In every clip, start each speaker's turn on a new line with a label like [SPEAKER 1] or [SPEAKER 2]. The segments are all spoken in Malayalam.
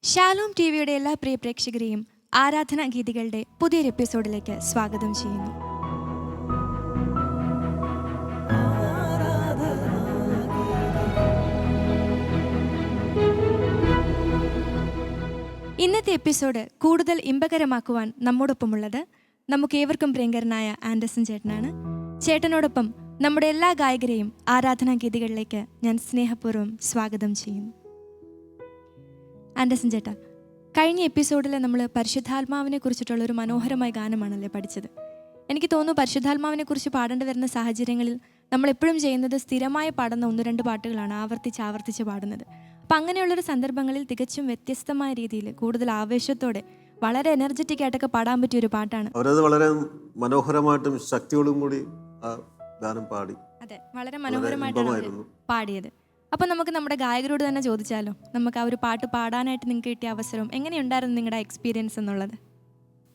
[SPEAKER 1] ഷാലോം ടിവിയുടെ എല്ലാ പ്രിയ പ്രേക്ഷകരെയും ആരാധനാ ഗീതികളുടെ പുതിയൊരു എപ്പിസോഡിലേക്ക് സ്വാഗതം ചെയ്യുന്നു. ഇന്നത്തെ എപ്പിസോഡ് കൂടുതൽ ഇമ്പകരമാക്കുവാൻ നമ്മോടൊപ്പമുള്ളത് നമുക്കേവർക്കും പ്രിയങ്കരനായ ആൻഡേഴ്സൺ ചേട്ടനാണ്. ചേട്ടനോടൊപ്പം നമ്മുടെ എല്ലാ ഗായകരെയും ആരാധനാ ഗീതികളിലേക്ക് ഞാൻ സ്നേഹപൂർവ്വം സ്വാഗതം ചെയ്യുന്നു. ആൻഡേഴ്സൺ ചേട്ടാ, കഴിഞ്ഞ എപ്പിസോഡിൽ നമ്മൾ പരിശുദ്ധാത്മാവിനെ കുറിച്ചിട്ടുള്ളൊരു മനോഹരമായ ഗാനമാണല്ലേ പഠിച്ചത്. എനിക്ക് തോന്നുന്നു പരിശുദ്ധാത്മാവിനെ കുറിച്ച് പാടേണ്ടി വരുന്ന സാഹചര്യങ്ങളിൽ നമ്മളെപ്പോഴും ചെയ്യുന്നത് സ്ഥിരമായി പാടുന്ന 1-2 പാട്ടുകളാണ് ആവർത്തിച്ച് പാടുന്നത്. അപ്പം അങ്ങനെയുള്ളൊരു സന്ദർഭങ്ങളിൽ തികച്ചും വ്യത്യസ്തമായ രീതിയിൽ കൂടുതൽ ആവേശത്തോടെ വളരെ എനർജറ്റിക് ആയിട്ടൊക്കെ പാടാൻ പറ്റിയ ഒരു പാട്ടാണ്.
[SPEAKER 2] അവരത് വളരെ മനോഹരമായിട്ടും ശക്തിയോടും കൂടി ആ ഗാനം പാടി.
[SPEAKER 1] അതെ, വളരെ മനോഹരമായിട്ടാണ് പാടിയത്. അപ്പം നമുക്ക് നമ്മുടെ ഗായകരോട് തന്നെ ചോദിച്ചാലോ, നമുക്ക് ആ ഒരു പാട്ട് പാടാനായിട്ട് നിങ്ങൾക്ക് കിട്ടിയ അവസരം എങ്ങനെയുണ്ടായിരുന്നു, നിങ്ങളുടെ എക്സ്പീരിയൻസ് എന്നുള്ളത്?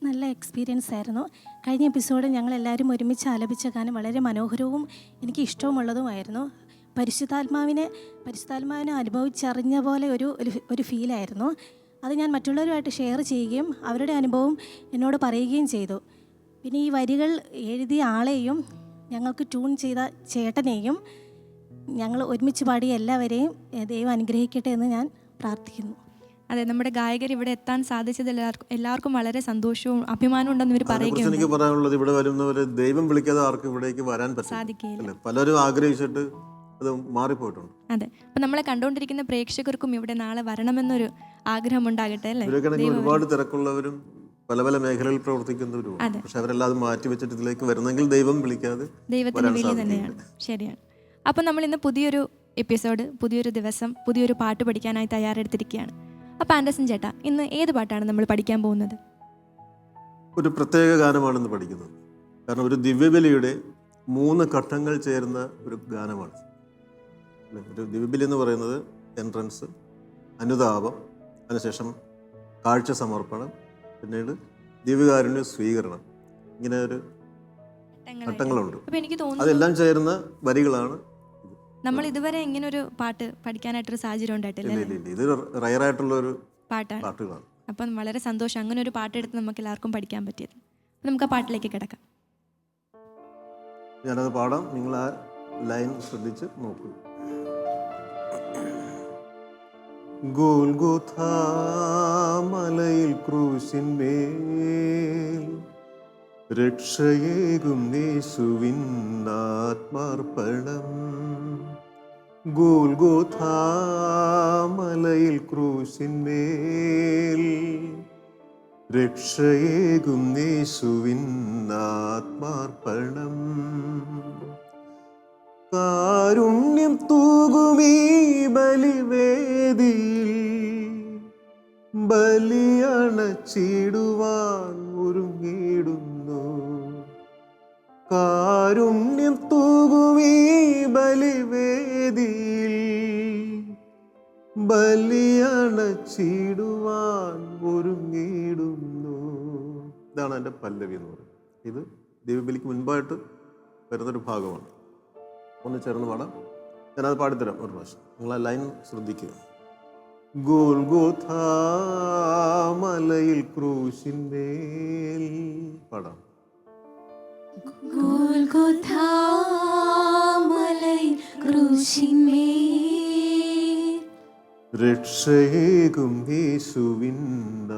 [SPEAKER 3] നല്ല എക്സ്പീരിയൻസ് ആയിരുന്നു. കഴിഞ്ഞ എപ്പിസോഡ് ഞങ്ങളെല്ലാവരും ഒരുമിച്ച് ആലപിച്ച ഗാനം വളരെ മനോഹരവും എനിക്ക് ഇഷ്ടവുമുള്ളതുമായിരുന്നു. പരിശുദ്ധാത്മാവിനെ അനുഭവിച്ചറിഞ്ഞ പോലെ ഒരു ഫീലായിരുന്നു. അത് ഞാൻ മറ്റുള്ളവരുമായിട്ട് ഷെയർ ചെയ്യുകയും അവരുടെ അനുഭവം എന്നോട് പറയുകയും ചെയ്തു. പിന്നെ ഈ വരികൾ എഴുതിയ ആളെയും ഞങ്ങൾക്ക് ട്യൂൺ ചെയ്ത ചേട്ടനെയും ഞങ്ങൾ ഒരുമിച്ച് പാടിയ എല്ലാവരെയും ദൈവം അനുഗ്രഹിക്കട്ടെ എന്ന് ഞാൻ പ്രാർത്ഥിക്കുന്നു.
[SPEAKER 1] അതെ, നമ്മുടെ ഗായകർ ഇവിടെ എത്താൻ സാധിച്ചത് എല്ലാവർക്കും വളരെ സന്തോഷവും അഭിമാനവും ഉണ്ടെന്ന് ഇവർ പറയുകയാണ്.
[SPEAKER 2] എനിക്ക് പറയാനുള്ളത്, ഇവിടെ വരുന്നവര് ദൈവം വിളിക്കാതെ ആർക്കും ഇവിടേക്ക് വരാൻ സാധിക്കില്ല. പലരും ആഗ്രഹിച്ചിട്ട് അത് മാറിപ്പോയിട്ടുണ്ട്.
[SPEAKER 1] അതെ, അപ്പൊ നമ്മളെ കണ്ടുകൊണ്ടിരിക്കുന്ന പ്രേക്ഷകർക്കും ഇവിടെ നാളെ വരണമെന്നൊരു ആഗ്രഹം ഉണ്ടാകട്ടെ അല്ലേ.
[SPEAKER 2] ഒരുപാട് തിരക്കുള്ളവരും പല പല മേഖലയിൽ പ്രവർത്തിക്കുന്നവരും, പക്ഷെ അവരെല്ലാം അത് മാറ്റി വെച്ചിട്ട് ഇതിലേക്ക് വരുന്നെങ്കിൽ ദൈവം വിളിക്കാതെ
[SPEAKER 1] ദൈവത്തിന് വിളി തന്നെയാണ്. ശരിയാണ്. അപ്പം നമ്മൾ ഇന്ന് പുതിയൊരു എപ്പിസോഡ്, പുതിയൊരു ദിവസം, പുതിയൊരു പാട്ട് പഠിക്കാനായി തയ്യാറെടുത്തിരിക്കുകയാണ്. അപ്പം ആൻഡേഴ്സൺ ചേട്ടാ, ഇന്ന് ഏത് പാട്ടാണ് നമ്മൾ പഠിക്കാൻ പോകുന്നത്?
[SPEAKER 2] ഒരു പ്രത്യേക ഗാനമാണെന്ന് പഠിക്കുന്നത്. കാരണം ഒരു ദിവ്യബലിയുടെ 3 ഘട്ടങ്ങൾ ചേരുന്ന ഒരു ഗാനമാണ്. ഒരു ദിവ്യബലി എന്ന് പറയുന്നത് എൻട്രൻസ്, അനുതാപം, അതിനുശേഷം കാഴ്ച സമർപ്പണം, പിന്നീട് ദിവ്യകാരുണ്യ സ്വീകരണം. ഇങ്ങനെ ഒരു ഘട്ടങ്ങളുണ്ട്. അതെല്ലാം ചേരുന്ന വരികളാണ്.
[SPEAKER 1] നമ്മൾ ഇതുവരെ ഇങ്ങനെ ഒരു പാട്ട് പഠിക്കാനായിട്ടൊരു സാഹചര്യം ഉണ്ടായിട്ടില്ല.
[SPEAKER 2] ഇത് റയറായിട്ടുള്ള ഒരു പാട്ടുകളാണ്.
[SPEAKER 1] അപ്പം വളരെ സന്തോഷം അങ്ങനെ ഒരു പാട്ടെടുത്ത് നമുക്ക് എല്ലാവർക്കും പഠിക്കാൻ പറ്റിയത്. നമുക്ക് ആ പാട്ടിലേക്ക് കിടക്കാം.
[SPEAKER 2] ഞാനത് പാടാം, നിങ്ങൾ ആ ലൈൻ ശ്രദ്ധിച്ച് നോക്കൂ. ഗോൽഗോഥാ മലയിൽ ക്രൂശിന്മേൽ രക്ഷയേകും യേശുവിൻ ആത്മാർപ്പണം. ഗോൽഗോഥാ മലയിൽ ക്രൂശിന്മേൽ രക്ഷയേകും യേശുവിൻ ആത്മാർപ്പണം. കാരുണ്യം തൂകുമീ ബലിവേദിയിൽ ബലിയണച്ചിടുവാൻ ഒരുങ്ങിടുന്നു. കാരുണ്യം തൂകുമീ ബലിവേദിയിൽ ബലിയണച്ചിടുവാൻ ഒരുങ്ങിടുന്നു. ഇതാണ് എൻ്റെ പല്ലവി എന്ന് പറയുന്നത്. ഇത് ദിവ്യബലിക്ക് മുൻപായിട്ട് വരുന്നൊരു ഭാഗമാണ്. ഒന്ന് ചേർന്ന് പാടാം. ഞാനത് പാടിത്തരാം ഒരു പ്രാവശ്യം. നിങ്ങൾ ആ ലൈൻ ശ്രദ്ധിക്കുക. ഗോൽഗോഥാ മലയിൽ ക്രൂശിന്മേൽ പാടാം.
[SPEAKER 4] ഗോൽഗോഥാ മലയിൽ ക്രൂശിന്മേൽ
[SPEAKER 2] രക്ഷയേകും യേശുവിൻ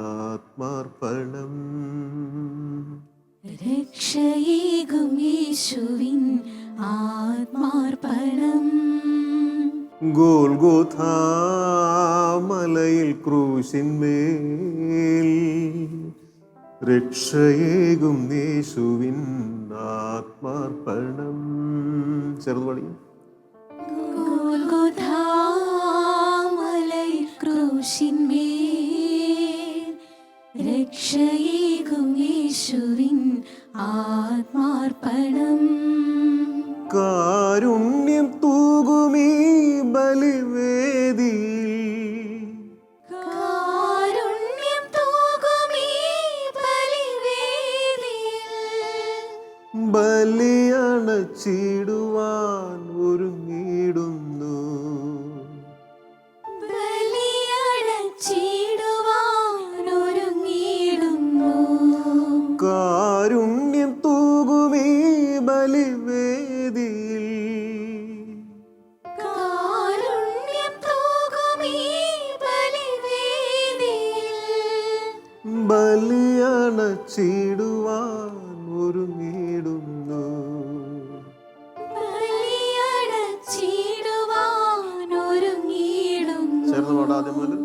[SPEAKER 2] ആത്മാർപ്പണം.
[SPEAKER 4] രക്ഷയേകും യേശുവിൻ ആത്മാർപ്പണം.
[SPEAKER 2] ഗോൽഗോഥാ മലയിൽ ക്രൂശിന്മേൽ രക്ഷയേകും യേശുവിൻ ആത്മാർപ്പണം. ചെറുത് പഠിക്കും.
[SPEAKER 4] ഗോൽഗോഥാ മലയിൽ ക്രൂശിന്മേൽ രക്ഷയേകും യേശുവിൻ ആത്മാർപ്പണം.
[SPEAKER 2] കാരുണ്യം തൂകുമീ ബലിവേദിയിൽ
[SPEAKER 4] കാരുണ്യം തൂകുമീ ബലിവേദിയിൽ
[SPEAKER 2] ബലിയണച്ചിടുവാൻ ഒരുങ്ങിടുന്നു.
[SPEAKER 4] ബലിയണച്ചിടുവാൻ
[SPEAKER 2] ഒരുങ്ങിടുന്നു. ചേർന്ന് പാടാദ്യം മുതൽ.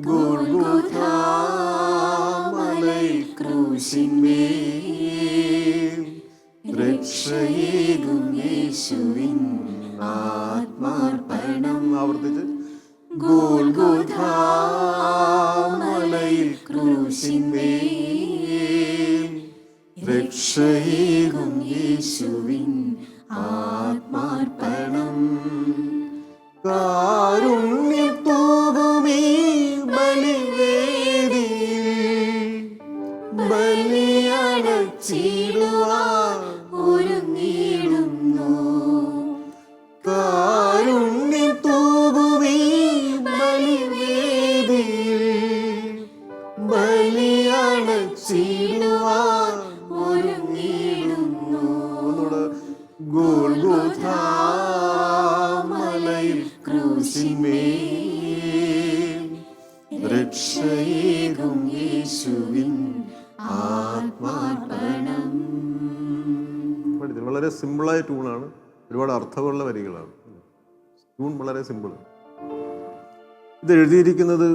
[SPEAKER 2] ഗോൽഗോഥാ മലയിൽ ക്രൂശിന്മേൽ രക്ഷയേകും യേശുവിൻ ആത്മാർപ്പണം. ആവർത്തിച്ച്. ഗോൽഗോഥാ മലയിൽ ക്രൂശിന്മേൽ രക്ഷയേകും യേശുവിൻ ആത്മാർപ്പണം. കാരുണ്യം തൂകുമീ ബലിവേദിയിൽ ബലിയടച്ചിടുവാൻ ഒരുങ്ങിടുന്നു. കാരുണ്യം തൂകുമീ ബലിവേദിയിൽ ബലിയടച്ചിടുവാൻ ഒരുങ്ങിടുന്നു. ഒന്നുകൂടെ. ഗോൽഗോഥാ മലയിൽ ക്രൂശിന്മേൽ രക്ഷയേകും യേശുവിൻ ആത്മാർപ്പണം. വളരെ സിമ്പിളായ ട്യൂണാണ്, ഒരുപാട് അർത്ഥമുള്ള വരികളാണ്. ട്യൂൺ വളരെ സിമ്പിൾ. ഇത് എഴുതിയിരിക്കുന്നത്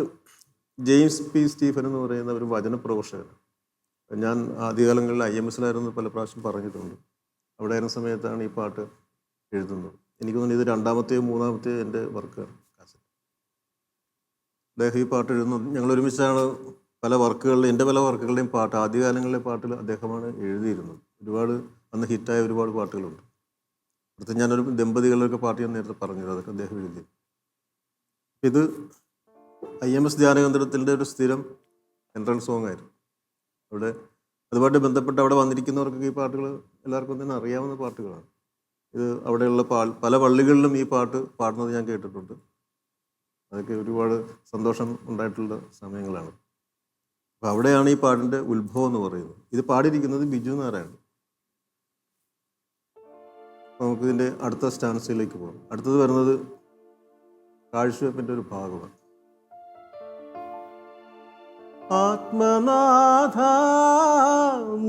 [SPEAKER 2] ജെയിംസ് പി സ്റ്റീഫൻ എന്ന് പറയുന്ന ഒരു വചന പ്രഘോഷകൻ. ഞാൻ ആദ്യകാലങ്ങളിൽ IMS-ലായിരുന്നു പല പ്രാവശ്യം പറഞ്ഞിട്ടുണ്ട്. അവിടെ ആയിരുന്ന സമയത്താണ് ഈ പാട്ട് എഴുതുന്നത്. എനിക്ക് തോന്നുന്നു ഇത് രണ്ടാമത്തെയോ മൂന്നാമത്തെയോ എൻ്റെ വർക്കാണ്. അദ്ദേഹം ഈ പാട്ട് എഴുതുന്നത് ഞങ്ങൾ ഒരുമിച്ചാണ്. പല വർക്കുകളിലും എൻ്റെ പല വർക്കുകളുടെയും പാട്ട് ആദ്യകാലങ്ങളിലെ പാട്ടിൽ അദ്ദേഹമാണ് എഴുതിയിരുന്നത്. ഒരുപാട് അന്ന് ഹിറ്റായ ഒരുപാട് പാട്ടുകളുണ്ട്. അടുത്ത് ഞാനൊരു ദമ്പതികളുടെ പാട്ട് ഞാൻ നേരത്തെ പറഞ്ഞത്, അതൊക്കെ അദ്ദേഹം എഴുതി. ഇത് IMS ധ്യാനകേന്ദ്രത്തിൻ്റെ ഒരു സ്ഥിരം എൻട്രൻസ് സോങ് ആയിരുന്നു. അവിടെ അതുമായിട്ട് ബന്ധപ്പെട്ട് അവിടെ വന്നിരിക്കുന്നവർക്കൊക്കെ ഈ പാട്ടുകൾ എല്ലാവർക്കും തന്നെ അറിയാവുന്ന പാട്ടുകളാണ്. ഇത് അവിടെയുള്ള പല പള്ളികളിലും ഈ പാട്ട് പാടുന്നത് ഞാൻ കേട്ടിട്ടുണ്ട്. അതൊക്കെ ഒരുപാട് സന്തോഷം ഉണ്ടായിട്ടുള്ള സമയങ്ങളാണ്. അപ്പോൾ അവിടെയാണ് ഈ പാട്ടിൻ്റെ ഉത്ഭവം എന്ന് പറയുന്നത്. ഇത് പാടിയിരിക്കുന്നത് ബിജു നാരായണൻ. നമുക്കിതിൻ്റെ അടുത്ത സ്റ്റാൻസിലേക്ക് പോകാം. അടുത്തത് വരുന്നത് കാഴ്ചവെപ്പിൻ്റെ ഒരു ഭാഗമാണ്. ആത്മനാഥ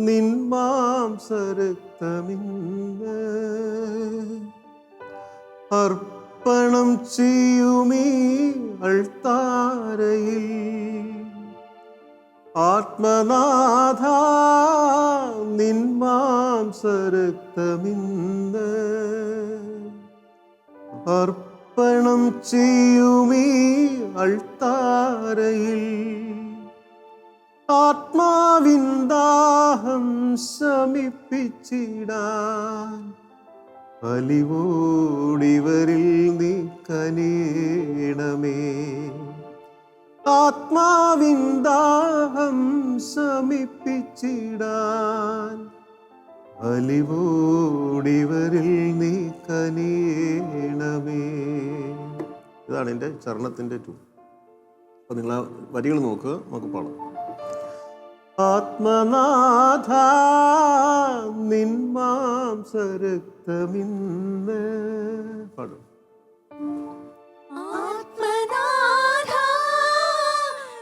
[SPEAKER 2] നിൻ മാംസരക്തമിന്ന് അർപ്പണം ചെയ്യുമീ അൾത്താരയിൽ. ആത്മനാഥ നിൻ മാംസരക്തമിന്ന് അർപ്പണം ചെയ്യുമീ അൾത്താരയിൽ. ആത്മാവിൻ ദാഹം ശമിപ്പിച്ചിടാൻ അലിവോടിവരിൽ നീ കനിയണമേ. ആത്മാവിൻ ദാഹം ശമിപ്പിച്ചിടാൻ അലിവോടിവരിൽ നീ കനിയണമേ. ഇതാണ് എൻ്റെ ചരണത്തിൻ്റെ ട്യൂൺ. അപ്പോൾ നിങ്ങൾ ആ വരികൾ നോക്കുക, നമുക്ക് പാടാം. ആത്മനാഥ നിൻ മാംസരക്തമിന്ന് പാടും.
[SPEAKER 4] ആത്മനാഥ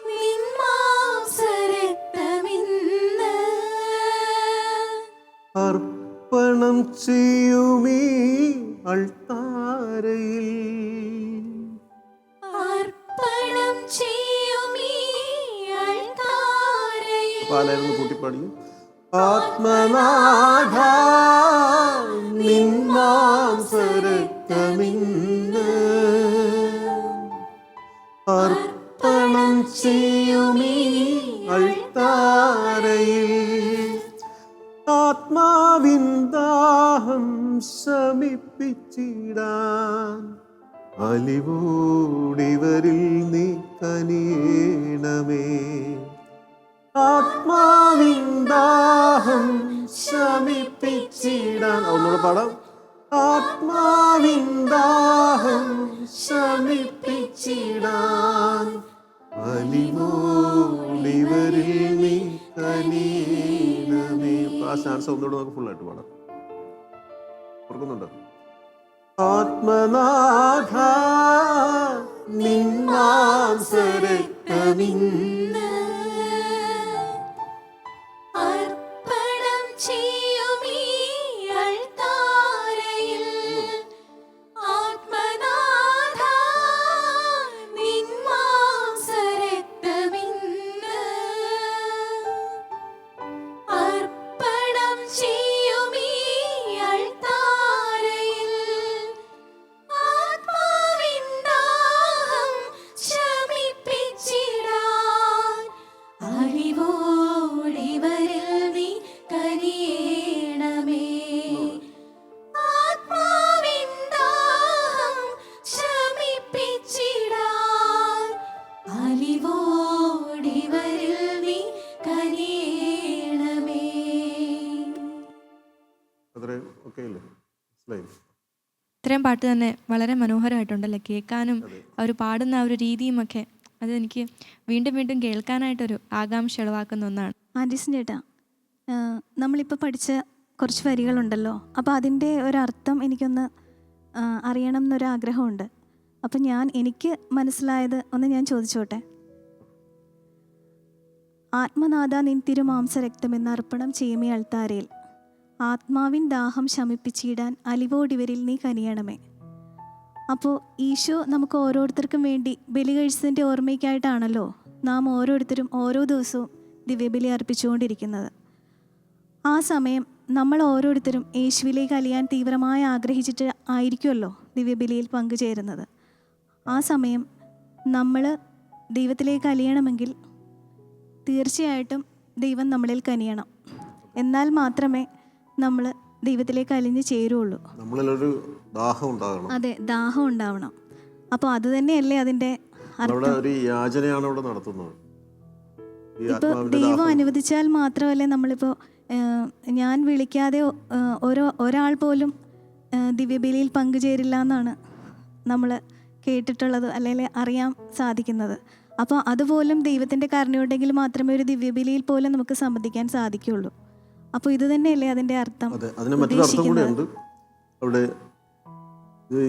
[SPEAKER 4] നിൻ മാംസരക്തമിന്ന്
[SPEAKER 2] അർപ്പണം ചെയ്യുമീ അൾത്താരയിൽ.
[SPEAKER 4] അർപ്പണം ചെയ്യുമീ അൾത്താരയിൽ.
[SPEAKER 2] പാലായിരുന്നു കൂട്ടിപ്പാടി. ആത്മനാഥ നിൻ മാംസരക്തമിന്ന് അർപ്പണം ചെയ്യുമീ അൾത്താരയിൽ. ആത്മാവിൻ ദാഹം ശമിപ്പിച്ചിടാൻ അലിവോടിവരിൽ നീ കനിയണമേ. ആത്മാവിൻ ദാഹം ശമിപ്പിച്ചിടാൻ. ഒന്നുകൂടെ പാടാം. ആത്മാവിൻ ദാഹം ശമിപ്പിച്ചിടാൻ അലിവോടിവരിൽ നീ കനിയണമേ. ആ ചാൻസ് ഒന്നുകൂടെ നമുക്ക് ഫുള്ളായിട്ട് പാടാം. ഓർക്കുന്നുണ്ടോ? ആത്മനാഥ നിൻ മാംസരക്തമിന്ന്
[SPEAKER 1] ഇത്രയും പാട്ട് തന്നെ വളരെ മനോഹരമായിട്ടുണ്ടല്ലേ, കേൾക്കാനും അവർ പാടുന്ന ആ ഒരു രീതിയുമൊക്കെ അതെനിക്ക് വീണ്ടും വീണ്ടും കേൾക്കാനായിട്ടൊരു ആകാംക്ഷ ഉളവാക്കുന്ന ഒന്നാണ്.
[SPEAKER 3] ആൻറ്റീസൻ ചേട്ടാ, നമ്മളിപ്പോൾ പഠിച്ച കുറച്ച് വരികളുണ്ടല്ലോ, അപ്പോൾ അതിൻ്റെ ഒരർത്ഥം എനിക്കൊന്ന് അറിയണം എന്നൊരാഗ്രഹമുണ്ട്. അപ്പം എനിക്ക് മനസ്സിലായത് ഒന്ന് ഞാൻ ചോദിച്ചോട്ടെ. ആത്മനാഥ നിൻ തിരുമാംസരക്തം എന്ന അർപ്പണം ചെയ്യുമേ അൾത്താരയിൽ, ആത്മാവിൻ ദാഹം ശമിപ്പിച്ചിടാൻ അലിവോടിവരിൽ നീ കനിയണമേ. അപ്പോൾ ഈശോ നമുക്ക് ഓരോരുത്തർക്കും വേണ്ടി ബലി കഴിച്ചതിൻ്റെ ഓർമ്മയ്ക്കായിട്ടാണല്ലോ നാം ഓരോരുത്തരും ഓരോ ദിവസവും ദിവ്യബലി അർപ്പിച്ചുകൊണ്ടിരിക്കുന്നത്. ആ സമയം നമ്മൾ ഓരോരുത്തരും യേശുവിലേക്ക് അലിയാൻ തീവ്രമായി ആഗ്രഹിച്ചിട്ട് ആയിരിക്കുമല്ലോ ദിവ്യബലിയിൽ പങ്കുചേരുന്നത്. ആ സമയം നമ്മൾ ദൈവത്തിലേക്ക് അലിയണമെങ്കിൽ തീർച്ചയായിട്ടും ദൈവം നമ്മളിൽ കനിയണം. എന്നാൽ മാത്രമേ നമ്മൾ ദൈവത്തിലേക്ക് അലിഞ്ഞ് ചേരുള്ളൂ.
[SPEAKER 2] നമ്മളിലൊരു ദാഹം ഉണ്ടാകണം.
[SPEAKER 3] അതെ, ദാഹം ഉണ്ടാവണം. അപ്പോൾ അത് തന്നെയല്ലേ അതിൻ്റെ
[SPEAKER 2] അവിടെ ഒരു യാചനയാണ് ഇവിടെ നടത്തുന്നത്.
[SPEAKER 3] ഇപ്പോൾ ദൈവം അനുവദിച്ചാൽ മാത്രമല്ലേ നമ്മളിപ്പോൾ ഞാൻ വിളിക്കാതെ ഒരാൾ പോലും ദിവ്യബലിയിൽ പങ്കുചേരില്ല എന്നാണ് നമ്മൾ കേട്ടിട്ടുള്ളത്, അല്ലെങ്കിൽ അറിയാൻ സാധിക്കുന്നത്. അപ്പോൾ അതുപോലും ദൈവത്തിൻ്റെ കരുണയുണ്ടെങ്കിൽ മാത്രമേ ഒരു ദിവ്യബലിയിൽ പോലും നമുക്ക് സംബന്ധിക്കാൻ സാധിക്കുകയുള്ളൂ. അപ്പോൾ ഇത് തന്നെയല്ലേ അതിൻ്റെ അർത്ഥം.
[SPEAKER 2] അതെ, അതിന് മറ്റൊരു അർത്ഥം കൂടിയുണ്ട്. അവിടെ ഈ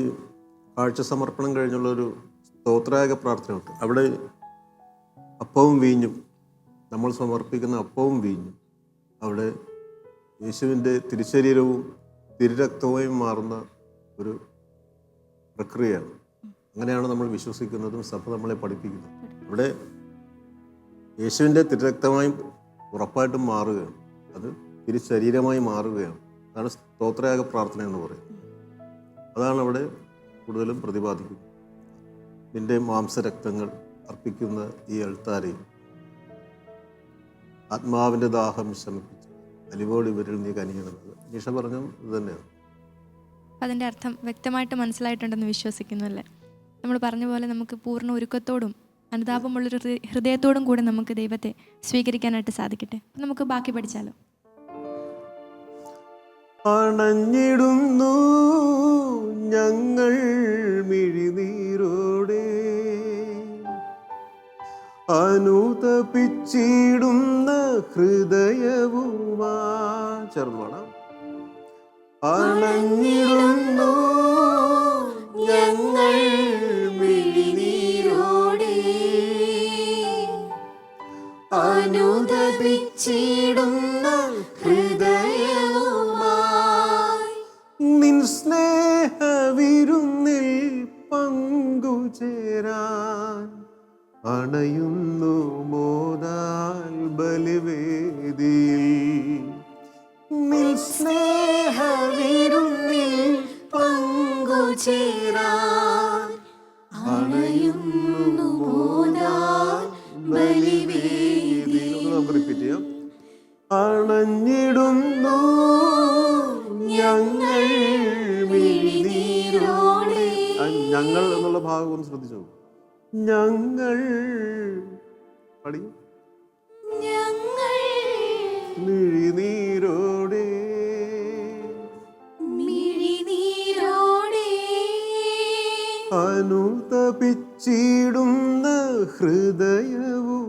[SPEAKER 2] കാഴ്ച സമർപ്പണം കഴിഞ്ഞുള്ള ഒരു സ്തോത്രയാഗ പ്രാർത്ഥനയുണ്ട്. അവിടെ അപ്പവും വീഞ്ഞും, നമ്മൾ സമർപ്പിക്കുന്ന അപ്പവും വീഞ്ഞും അവിടെ യേശുവിൻ്റെ തിരുശരീരവും തിരുരക്തവും മാറുന്ന ഒരു പ്രക്രിയയാണ്. അങ്ങനെയാണ് നമ്മൾ വിശ്വസിക്കുന്നതും സഭ നമ്മളെ പഠിപ്പിക്കുന്നത്. അവിടെ യേശുവിൻ്റെ തിരുരക്തമായി ഉറപ്പായിട്ടും മാറുകയാണ്, അത് തിരുശരീരമായി മാറുകയാണ്. അതാണ് സ്തോത്രയാഗ പ്രാർത്ഥന എന്ന് പറയുന്നത്. അതാണ് അവിടെ കൂടുതലും പ്രതിപാദിക്കുന്നത്. നിന്റെ മാംസരക്തങ്ങൾ അർപ്പിക്കുന്ന ഈ അൾത്താരയിൽ ആത്മാവിൻ്റെ ദാഹം ശമിപ്പിച്ച് അലിവോട് ഇവരിൽ നീ കനിയണമെന്നത് നിഷ പറഞ്ഞത് ഇത് തന്നെയാണ്.
[SPEAKER 1] അതിൻ്റെ അർത്ഥം വ്യക്തമായിട്ട് മനസ്സിലായിട്ടുണ്ടെന്ന് വിശ്വസിക്കുന്നു അല്ലേ. നമ്മൾ പറഞ്ഞ പോലെ നമുക്ക് പൂർണ്ണ ഒരുക്കത്തോടും അനുതാപമുള്ളൊരു ഹൃദയത്തോടും കൂടെ നമുക്ക് ദൈവത്തെ സ്വീകരിക്കാനായിട്ട് സാധിക്കട്ടെ. അപ്പം നമുക്ക് ബാക്കി പഠിച്ചാലോ.
[SPEAKER 2] അണഞ്ഞിടുന്നു ഞങ്ങൾ മിഴിനീരോടെ, അനുതപിച്ചിടുന്ന ഹൃദയവുമാ. ചേർന്ന് അണഞ്ഞിടുന്നു
[SPEAKER 4] ഞങ്ങൾ മിഴിനീരോടെ, അനുതപിച്ചിടുന്ന ഹൃദയവുമായി
[SPEAKER 2] നിൻ സ്നേഹവിരുന്നിൽ പങ്കുചേരാൻ അണയുന്നു മോദാൽ ബലിവേദിയിൽ. നിൻ സ്നേഹവിരുന്നിൽ
[SPEAKER 4] പങ്കുചേരാൻ അണയുന്നു മോദാൽ ബലിവേദിയിൽ.
[SPEAKER 2] നമുക്ക് റിപ്പീറ്റ് ചെയ്യാം. അണഞ്ഞിടുന്നു ഞങ്ങൾ
[SPEAKER 4] മിഴിനീരോടെ.
[SPEAKER 2] ഞങ്ങൾ എന്നുള്ള ഭാഗം ഒന്ന് ശ്രദ്ധിച്ചു. ഞങ്ങൾ പടി
[SPEAKER 4] ഞങ്ങൾ
[SPEAKER 2] മിഴിനീരോടെ,
[SPEAKER 4] മിഴിനീരോടെ,
[SPEAKER 2] അനുതപിച്ചിടുന്ന ഹൃദയവുമായി,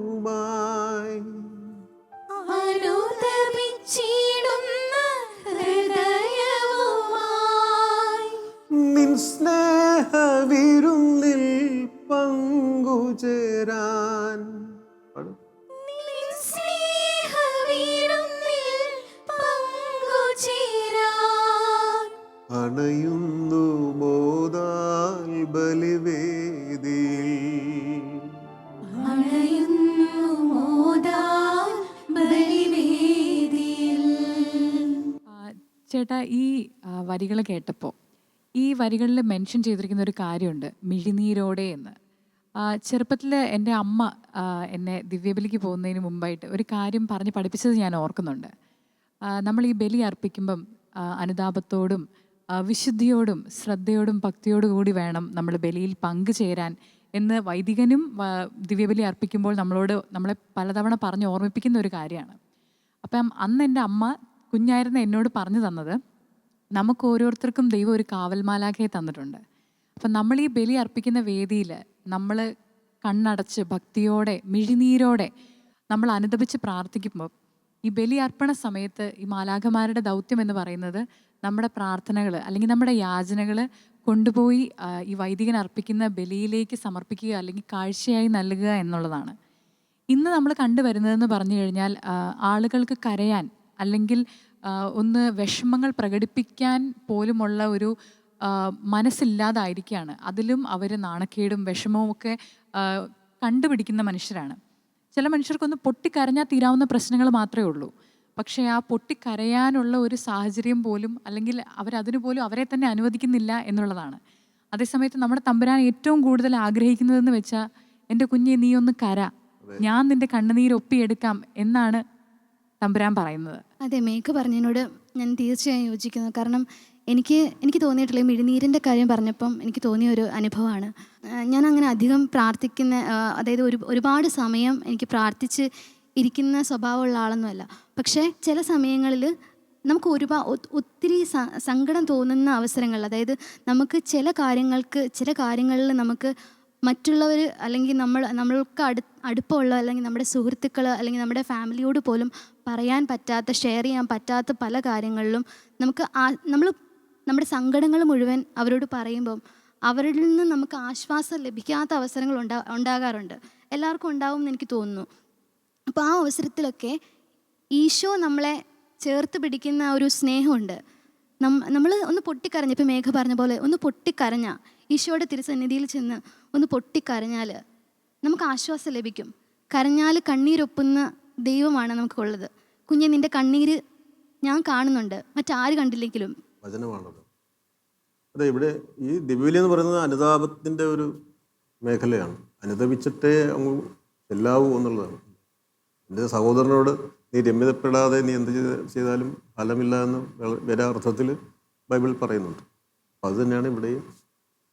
[SPEAKER 4] അനുതപിച്ചിടുന്ന ഹൃദയവുമായി
[SPEAKER 2] നിൻ സ്നേഹവിരുന്നിൽ പങ്കുചേരാൻ.
[SPEAKER 4] നിൻ സ്നേഹവിരുന്നിൽ പങ്കുചേരാൻ
[SPEAKER 2] അണയുന്നു മോദാൽ ബലിവേദിയിൽ.
[SPEAKER 4] അണയുന്നു മോദാൽ ബലിവേദിയിൽ.
[SPEAKER 5] ചേട്ടാ, ഈ വരികൾ കേട്ടപ്പോൾ ഈ വരികളിൽ മെൻഷൻ ചെയ്തിരിക്കുന്ന ഒരു കാര്യമുണ്ട്, മിഴിനീരോടെ എന്ന്. ചെറുപ്പത്തിൽ എൻ്റെ അമ്മ എന്നെ ദിവ്യബലിക്ക് പോകുന്നതിന് മുമ്പായിട്ട് ഒരു കാര്യം പറഞ്ഞ് പഠിപ്പിച്ചത് ഞാൻ ഓർക്കുന്നുണ്ട്. നമ്മൾ ഈ ബലി അർപ്പിക്കുമ്പം അനുതാപത്തോടും വിശുദ്ധിയോടും ശ്രദ്ധയോടും ഭക്തിയോടും കൂടി വേണം നമ്മൾ ബലിയിൽ പങ്കുചേരാൻ എന്ന് വൈദികനും ദിവ്യബലി അർപ്പിക്കുമ്പോൾ നമ്മളെ പലതവണ പറഞ്ഞ് ഓർമ്മിപ്പിക്കുന്ന ഒരു കാര്യമാണ്. അപ്പം അന്ന് എൻ്റെ അമ്മ കുഞ്ഞായിരുന്ന എന്നോട് പറഞ്ഞു തന്നത്, നമുക്ക് ഓരോരുത്തർക്കും ദൈവം ഒരു കാവൽമാലാഖയെ തന്നിട്ടുണ്ട്. അപ്പം നമ്മൾ ഈ ബലി അർപ്പിക്കുന്ന വേദിയിൽ നമ്മൾ കണ്ണടച്ച് ഭക്തിയോടെ മിഴിനീരോടെ നമ്മൾ അനുദപിച്ച് പ്രാർത്ഥിക്കുമ്പോൾ ഈ ബലി അർപ്പണ സമയത്ത് ഈ മാലാഖമാരുടെ ദൗത്യം എന്ന് പറയുന്നത് നമ്മുടെ പ്രാർത്ഥനകൾ അല്ലെങ്കിൽ നമ്മുടെ യാചനകൾ കൊണ്ടുപോയി ഈ വൈദികൻ അർപ്പിക്കുന്ന ബലിയിലേക്ക് സമർപ്പിക്കുക അല്ലെങ്കിൽ കാഴ്ചയായി നൽകുക എന്നുള്ളതാണ്. ഇന്ന് നമ്മൾ കണ്ടുവരുന്നതെന്ന് പറഞ്ഞു കഴിഞ്ഞാൽ ആളുകൾക്ക് കരയാൻ അല്ലെങ്കിൽ ഒന്ന് വിഷമങ്ങൾ പ്രകടിപ്പിക്കാൻ പോലുമുള്ള ഒരു മനസ്സില്ലാതായിരിക്കുകയാണ്. അതിലും അവർ നാണക്കേടും വിഷമവും ഒക്കെ കണ്ടുപിടിക്കുന്ന മനുഷ്യരാണ്. ചില മനുഷ്യർക്കൊന്ന് പൊട്ടിക്കരഞ്ഞാൽ തീരാവുന്ന പ്രശ്നങ്ങൾ മാത്രമേ ഉള്ളൂ. പക്ഷേ ആ പൊട്ടിക്കരയാനുള്ള ഒരു സാഹചര്യം പോലും അല്ലെങ്കിൽ അവരതിനു പോലും അവരെ തന്നെ അനുവദിക്കുന്നില്ല എന്നുള്ളതാണ്. അതേസമയത്ത് നമ്മുടെ തമ്പുരാൻ ഏറ്റവും കൂടുതൽ ആഗ്രഹിക്കുന്നതെന്ന് വെച്ചാൽ എൻ്റെ കുഞ്ഞെ നീ ഒന്ന് കര, ഞാൻ നിൻ്റെ കണ്ണുനീരൊപ്പിയെടുക്കാം എന്നാണ് തമ്പുരാൻ പറയുന്നത്.
[SPEAKER 6] അതെ, മേഘ പറഞ്ഞതിനോട് ഞാൻ തീർച്ചയായും യോജിക്കുന്നു. കാരണം എനിക്ക് തോന്നിയിട്ടുള്ള ഈ മിഴിനീരിൻ്റെ കാര്യം പറഞ്ഞപ്പം എനിക്ക് തോന്നിയ ഒരു അനുഭവമാണ്. ഞാൻ അങ്ങനെ അധികം പ്രാർത്ഥിക്കുന്ന, അതായത് ഒരുപാട് സമയം എനിക്ക് പ്രാർത്ഥിച്ച് ഇരിക്കുന്ന സ്വഭാവമുള്ള ആളൊന്നുമല്ല. പക്ഷേ ചില സമയങ്ങളിൽ നമുക്ക് ഒത്തിരി സങ്കടം തോന്നുന്ന അവസരങ്ങളിൽ, അതായത് നമുക്ക് ചില കാര്യങ്ങളിൽ നമുക്ക് മറ്റുള്ളവർ അല്ലെങ്കിൽ നമ്മൾക്ക് അടുപ്പമുള്ള അല്ലെങ്കിൽ നമ്മുടെ സുഹൃത്തുക്കൾ അല്ലെങ്കിൽ നമ്മുടെ ഫാമിലിയോട് പോലും പറയാൻ പറ്റാത്ത, ഷെയർ ചെയ്യാൻ പറ്റാത്ത പല കാര്യങ്ങളിലും നമ്മൾ നമ്മുടെ സങ്കടങ്ങൾ മുഴുവൻ അവരോട് പറയുമ്പം അവരിൽ നിന്ന് നമുക്ക് ആശ്വാസം ലഭിക്കാത്ത അവസരങ്ങൾ ഉണ്ടാകാറുണ്ട്. എല്ലാവർക്കും ഉണ്ടാവും എന്ന് എനിക്ക് തോന്നുന്നു. അപ്പോൾ ആ അവസരത്തിലൊക്കെ ഈശോ നമ്മളെ ചേർത്ത് പിടിക്കുന്ന ഒരു സ്നേഹമുണ്ട്. നമ്മൾ ഒന്ന് പൊട്ടിക്കരഞ്ഞ, ഇപ്പോൾ മേഘ പറഞ്ഞ പോലെ ഒന്ന് പൊട്ടിക്കരഞ്ഞ, ഈശോയുടെ തിരുസന്നിധിയിൽ ചെന്ന് ഒന്ന് പൊട്ടിക്കരഞ്ഞാൽ നമുക്ക് ആശ്വാസം ലഭിക്കും. കരഞ്ഞാൽ കണ്ണീരൊപ്പുന്ന ദൈവമാണ് നമുക്കുള്ളത്. കുഞ്ഞെ, നിൻ്റെ കണ്ണീര് ഞാൻ കാണുന്നുണ്ട്, മറ്റാര് കണ്ടില്ലെങ്കിലും.
[SPEAKER 2] വചനമാണത്. അതെ, ഇവിടെ ഈ ദിവ്യബലി എന്ന് പറയുന്നത് അനുതാപത്തിൻ്റെ ഒരു മേഖലയാണ്. അനുതപിച്ചിട്ടേ അങ്ങ് എല്ലാവൂ എന്നുള്ളതാണ്. എൻ്റെ സഹോദരനോട് നീ രമ്യതപ്പെടാതെ നീ എന്ത് ചെയ്താലും ഫലമില്ല എന്ന് വേറെ അർത്ഥത്തിൽ ബൈബിൾ പറയുന്നുണ്ട്. അപ്പം അത് തന്നെയാണ് ഇവിടെയും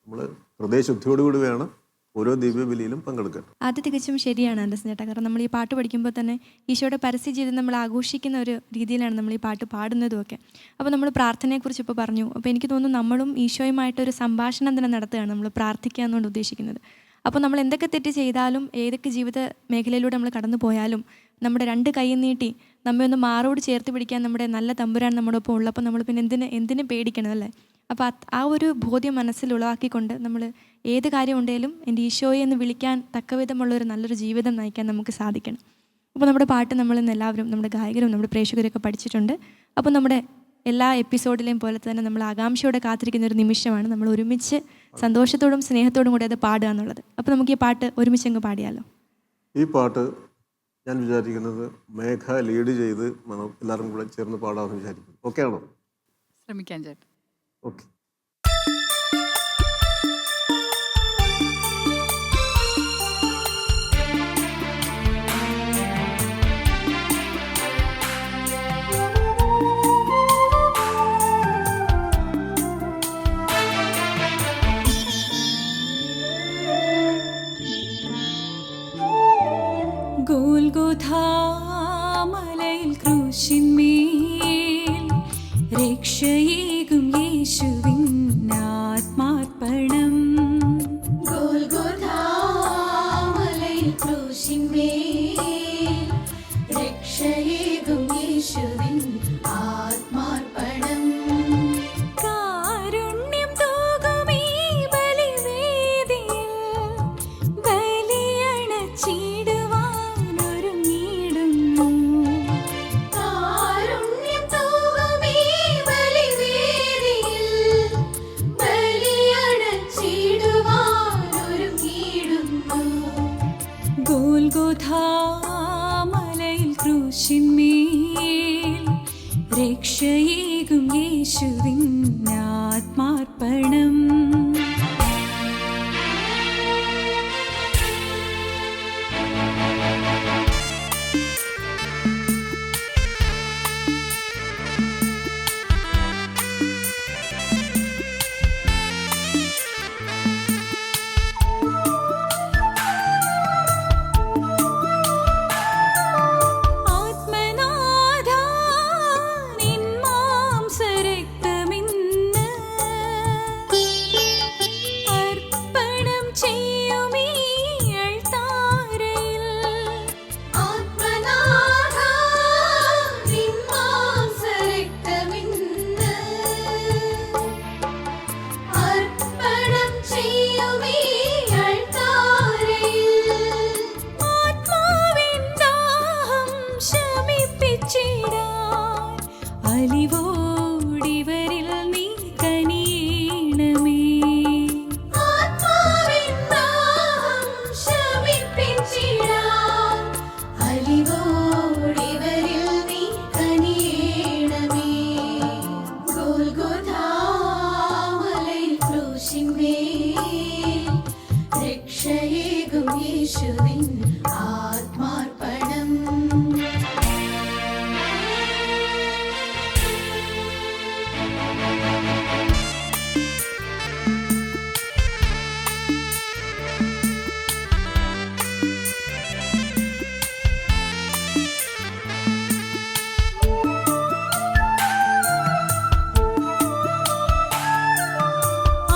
[SPEAKER 2] നമ്മൾ ഹൃദയശുദ്ധിയോടുകൂടി വേണം ഓരോ ദിവ്യബലിയിലും പങ്കെടുക്കാൻ.
[SPEAKER 1] അത് തികച്ചും ശരിയാണ് ആൻഡ്രസൻ ചേട്ടാ. കാരണം നമ്മൾ ഈ പാട്ട് പഠിക്കുമ്പോൾ തന്നെ ഈശോയുടെ പരസ്യ ജീവിതം നമ്മൾ ആഘോഷിക്കുന്ന ഒരു രീതിയിലാണ് നമ്മൾ ഈ പാട്ട് പാടുന്നതും ഒക്കെ. അപ്പോൾ നമ്മൾ പ്രാർത്ഥനയെക്കുറിച്ച് ഇപ്പോൾ പറഞ്ഞു. അപ്പോൾ എനിക്ക് തോന്നുന്നു നമ്മളും ഈശോയുമായിട്ടൊരു സംഭാഷണം തന്നെ നടത്തുകയാണ് നമ്മൾ പ്രാർത്ഥിക്കുക എന്നുകൊണ്ട് ഉദ്ദേശിക്കുന്നത്. അപ്പോൾ നമ്മൾ എന്തൊക്കെ തെറ്റ് ചെയ്താലും ഏതൊക്കെ ജീവിത മേഖലയിലൂടെ നമ്മൾ കടന്നു പോയാലും നമ്മുടെ രണ്ട് കൈയും നീട്ടി നമ്മെ ഒന്ന് മാറോട് ചേർത്ത് പിടിക്കാൻ നമ്മുടെ നല്ല തമ്പുരാൻ നമ്മുടെ ഒപ്പം ഉള്ളപ്പോൾ നമ്മൾ പിന്നെ എന്തിനു പേടിക്കണം അല്ലേ? അപ്പോൾ ആ ഒരു ബോധ്യം മനസ്സിൽ ഉളവാക്കിക്കൊണ്ട് നമ്മൾ ഏത് കാര്യം ഉണ്ടെങ്കിലും എൻ്റെ ഈശോയെ എന്ന് വിളിക്കാൻ തക്കവിധമുള്ളൊരു നല്ലൊരു ജീവിതം നയിക്കാൻ നമുക്ക് സാധിക്കണം. അപ്പോൾ നമ്മുടെ പാട്ട് നമ്മളിന്ന് എല്ലാവരും, നമ്മുടെ ഗായകരും നമ്മുടെ പ്രേക്ഷകരൊക്കെ പഠിച്ചിട്ടുണ്ട്. അപ്പോൾ നമ്മുടെ എല്ലാ എപ്പിസോഡിലെയും പോലെ തന്നെ നമ്മൾ ആകാംക്ഷയോടെ കാത്തിരിക്കുന്ന ഒരു നിമിഷമാണ് നമ്മൾ ഒരുമിച്ച് സന്തോഷത്തോടും സ്നേഹത്തോടും കൂടി അത് പാടുക എന്നുള്ളത്. അപ്പോൾ നമുക്ക് ഈ പാട്ട് ഒരുമിച്ച് അങ്ങ് പാടിയാലോ?
[SPEAKER 2] ഈ പാട്ട് ഞാൻ വിചാരിക്കുന്നത് മേഘ ലീഡ് ചെയ്ത് എല്ലാവരും കൂടെ ചേർന്ന് പാടാമെന്ന് വിചാരിക്കുന്നു. ഓക്കെ ആണോ?
[SPEAKER 5] ശ്രമിക്കാൻ ചേട്ടാ.
[SPEAKER 2] ഓക്കെ.
[SPEAKER 4] ഗോൽഗോഥാമലയിൽ ക്രൂശിന്മേൽ രക്ഷയേകും യേശുവിൻ ആത്മാർപ്പണം. ഗോൽഗോഥാമലയിൽ ക്രൂശിന്മേൽ രക്ഷയേകും യേശുവിൻ ആത്മാർപ്പണം. കാരുണ്യം തൂകുമീ ബലിവേദിയിൽ ബലിയണച്ചിടുവാനൊരുങ്ങിടുന്നു. കാരുണ്യം തൂകുമീ ബലിവേദിയിൽ ബലിയണച്ചിടുവാനൊരുങ്ങിടുന്നു. ഗോൽഗോഥാമലയിൽ ക്രൂശിന്മേൽ രക്ഷയേകും യേശുവിൻ ആത്മാർപ്പണം. ആത്മനാഥാ നിൻ മാംസരക്തമിന്ന് രക്ഷയേകും യേശുവിൻ ആത്മാർപ്പണം.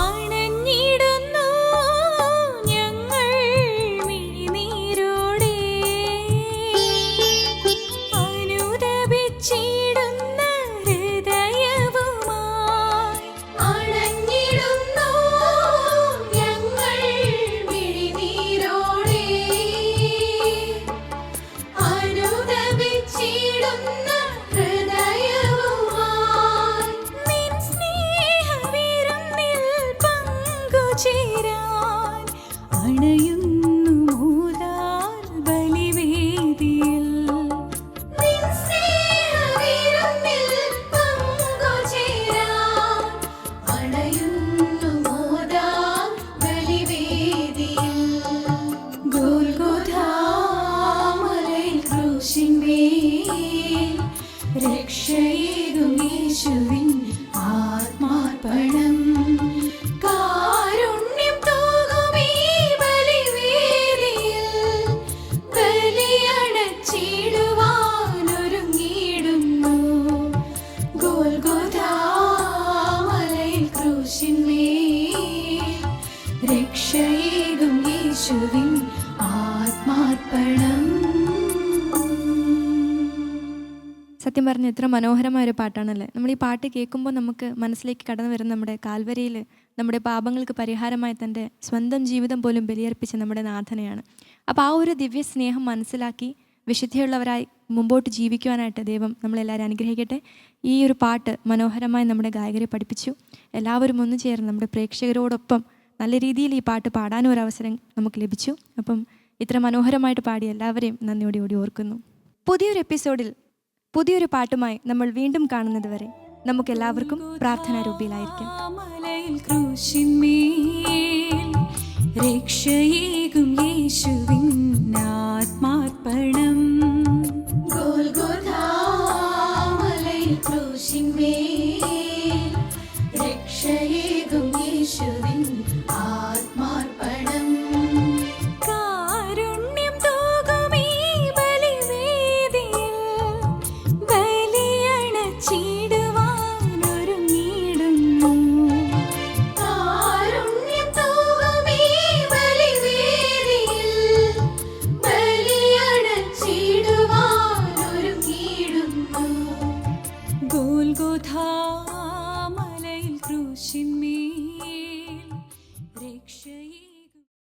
[SPEAKER 4] അണഞ്ഞിടുന്നു ഞങ്ങൾ മിഴിനീരോടെ, അനുദപിച്ചിടുന്ന ഹൃദയവുമായി. അണഞ്ഞിടുന്നു ഞങ്ങൾ മിഴിനീരോടെ, അനുദപിച്ചിടുന്ന ഹൃദയവുമായി. നിൻ സ്നേഹവിരുന്നിൽ പങ്കുചേരാൻ അണയുന്നു മൂതാൽ ബലിവേദിയിൽ. നിൻ സ്നേഹവിരുന്നിൽ പങ്കുചേരാൻ അണയുന്നു മൂതാൽ ബലിവേദിയിൽ. ഗോൽഗോഥാമലയിൽ ക്രൂശിന്മേൽ രക്ഷയേകും യേശുവിൻ ആത്മാർപ്പണം. കാരുണ്യം തൂകുമീ ബലിവേദിയിൽ, ബലിയണച്ചിടുവാനൊരുങ്ങിടുന്നു. ഗോൽഗോഥാമലയിൽ ക്രൂശിന്മേൽ രക്ഷയേകും യേശുവിൻ ആത്മാർപ്പണം.
[SPEAKER 1] സത്യം പറഞ്ഞ എത്ര മനോഹരമായ ഒരു പാട്ടാണല്ലേ. നമ്മൾ ഈ പാട്ട് കേൾക്കുമ്പോൾ നമുക്ക് മനസ്സിലേക്ക് കടന്നു വരുന്ന നമ്മുടെ കാൽവരിയിൽ നമ്മുടെ പാപങ്ങൾക്ക് പരിഹാരമായി തൻ്റെ സ്വന്തം ജീവിതം പോലും ബലിയർപ്പിച്ച നമ്മുടെ നാഥനെയാണ്. അപ്പോൾ ആ ഒരു ദിവ്യ സ്നേഹം മനസ്സിലാക്കി വിശുദ്ധിയുള്ളവരായി മുമ്പോട്ട് ജീവിക്കുവാനായിട്ട് ദൈവം നമ്മളെല്ലാവരും അനുഗ്രഹിക്കട്ടെ. ഈ ഒരു പാട്ട് മനോഹരമായി നമ്മുടെ ഗായകരെ പഠിപ്പിച്ചു. എല്ലാവരും ഒന്നു ചേർന്ന് നമ്മുടെ പ്രേക്ഷകരോടൊപ്പം നല്ല രീതിയിൽ ഈ പാട്ട് പാടാനും ഒരു അവസരം നമുക്ക് ലഭിച്ചു. അപ്പം ഇത്ര മനോഹരമായിട്ട് പാടിയ എല്ലാവരെയും നന്ദിയോടെ ഓർക്കുന്നു. പുതിയൊരു എപ്പിസോഡിൽ പുതിയൊരു പാട്ടുമായി നമ്മൾ വീണ്ടും കാണുന്നത് വരെ നമുക്കെല്ലാവർക്കും പ്രാർത്ഥനാരൂപിയിലായിരിക്കാം.
[SPEAKER 4] മലയിൽ ക്രൂശിന്മേൽ രക്ഷയേകും യേശുവിൻ ആത്മാർപ്പണം. ഗോൽഗോഥാമലയിൽ ക്രൂശിന്മേൽ രക്ഷയേകും യേശുവിൻ ആത്മാർപ്പണം. കാരുണ്യം തൂകുമീ ബലിവേദിയിൽ, ബലിയണച്ചിടുവാനൊരുങ്ങിടുന്നു. കാരുണ്യം തൂകുമീ ബലിവേദിയിൽ, ബലിയണച്ചിടുവാനൊരുങ്ങിടുന്നു. ഗോൽഗോഥാമലയിൽ ക്രൂശിന്മേൽ